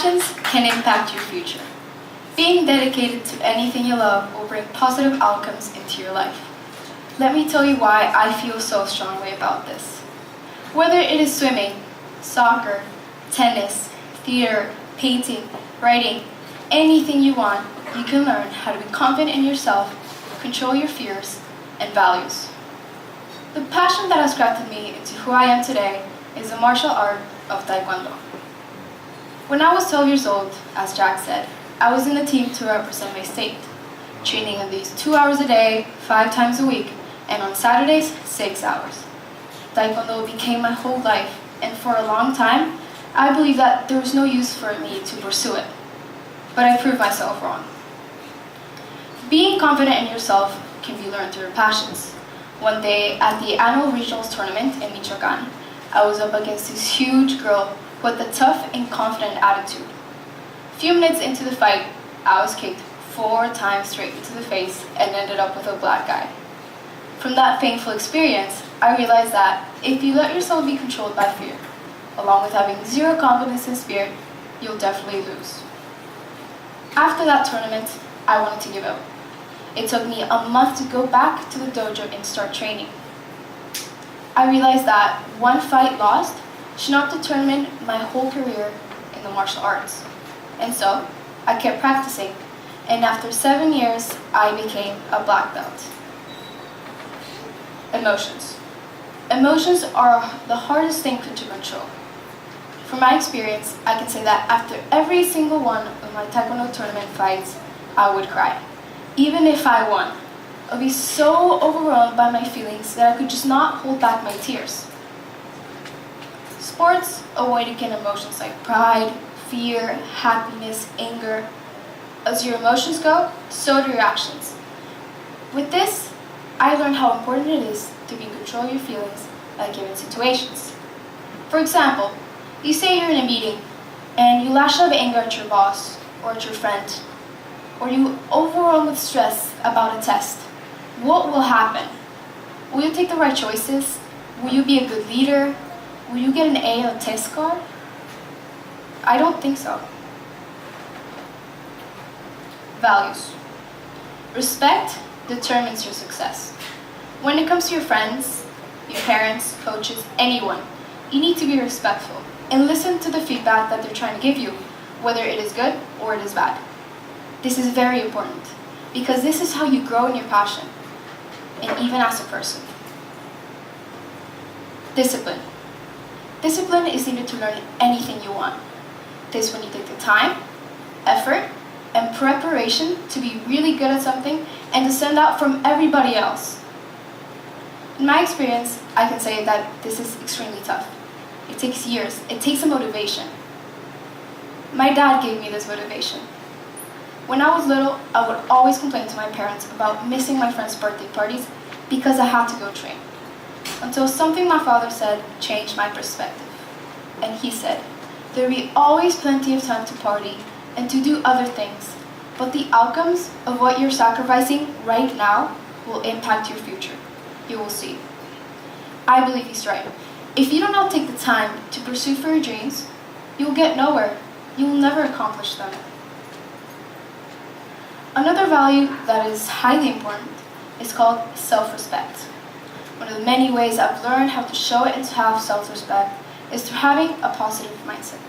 passions can impact your future. Being dedicated to anything you love will bring positive outcomes into your life. Let me tell you why I feel so strongly about this. Whether it is swimming, soccer, tennis, theater, painting, writing, anything you want, you can learn how to be confident in yourself, control your fears, and values. The passion that has crafted me into who I am today is the martial art of Taekwondo. When I was 12 years old, as Jack said, I was in the team to represent my state, training at least 2 hours a day, 5 times a week, and on Saturdays, 6 hours. Taekwondo became my whole life, and for a long time, I believed that there was no use for me to pursue it. But I proved myself wrong. Being confident in yourself can be learned through passions. One day, at the annual regionals tournament in Michoacan, I was up against this huge girl with a tough and confident attitude. A few minutes into the fight, I was kicked 4 times straight into the face and ended up with a black eye. From that painful experience, I realized that if you let yourself be controlled by fear, along with having zero confidence in spirit, you'll definitely lose. After that tournament, I wanted to give up. It took me a month to go back to the dojo and start training. I realized that one fight lost should not determine my whole career in the martial arts. And so, I kept practicing, and after 7 years, I became a black belt. Emotions. Emotions are the hardest thing to control. From my experience, I can say that after every single one of my Taekwondo tournament fights, I would cry. Even if I won, I'd be so overwhelmed by my feelings that I could just not hold back my tears. Sports awaken emotions like pride, fear, happiness, anger. As your emotions go, so do your actions. With this, I learned how important it is to be in control of your feelings at given situations. For example, you say you're in a meeting and you lash out of anger at your boss or at your friend, or you overwhelmed with stress about a test. What will happen? Will you take the right choices? Will you be a good leader? Will you get an A on a test card? I don't think so. Values. Respect determines your success. When it comes to your friends, your parents, coaches, anyone, you need to be respectful and listen to the feedback that they're trying to give you, whether it is good or it is bad. This is very important because this is how you grow in your passion and even as a person. Discipline. Discipline is needed to learn anything you want. This is when you take the time, effort, and preparation to be really good at something and to stand out from everybody else. In my experience, I can say that this is extremely tough. It takes years. It takes a motivation. My dad gave me this motivation. When I was little, I would always complain to my parents about missing my friends' birthday parties because I had to go train. Until something my father said changed my perspective. And he said, there will be always plenty of time to party and to do other things, but the outcomes of what you're sacrificing right now will impact your future. You will see. I believe he's right. If you do not take the time to pursue for your dreams, you will get nowhere. You will never accomplish them. Another value that is highly important is called self-respect. One of the many ways I've learned how to show it and to have self-respect is through having a positive mindset.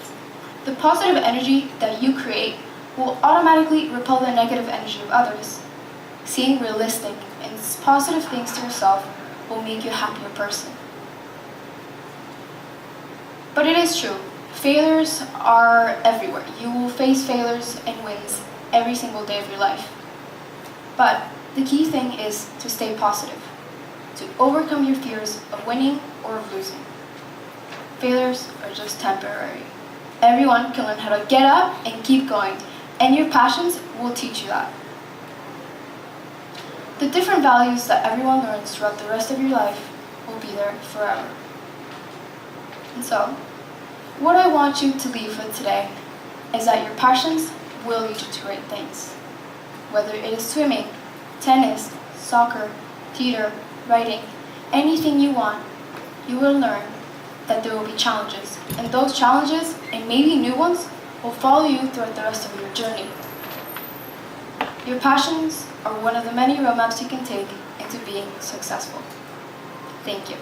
The positive energy that you create will automatically repel the negative energy of others. Seeing realistic and positive things to yourself will make you a happier person. But it is true, failures are everywhere. You will face failures and wins every single day of your life. But the key thing is to stay positive, to overcome your fears of winning or of losing. Failures are just temporary. Everyone can learn how to get up and keep going, and your passions will teach you that. The different values that everyone learns throughout the rest of your life will be there forever. And so, what I want you to leave with today is that your passions will lead you to great things. Whether it is swimming, tennis, soccer, theater, writing, anything you want, you will learn that there will be challenges. And those challenges, and maybe new ones, will follow you throughout the rest of your journey. Your passions are one of the many roadmaps you can take into being successful. Thank you.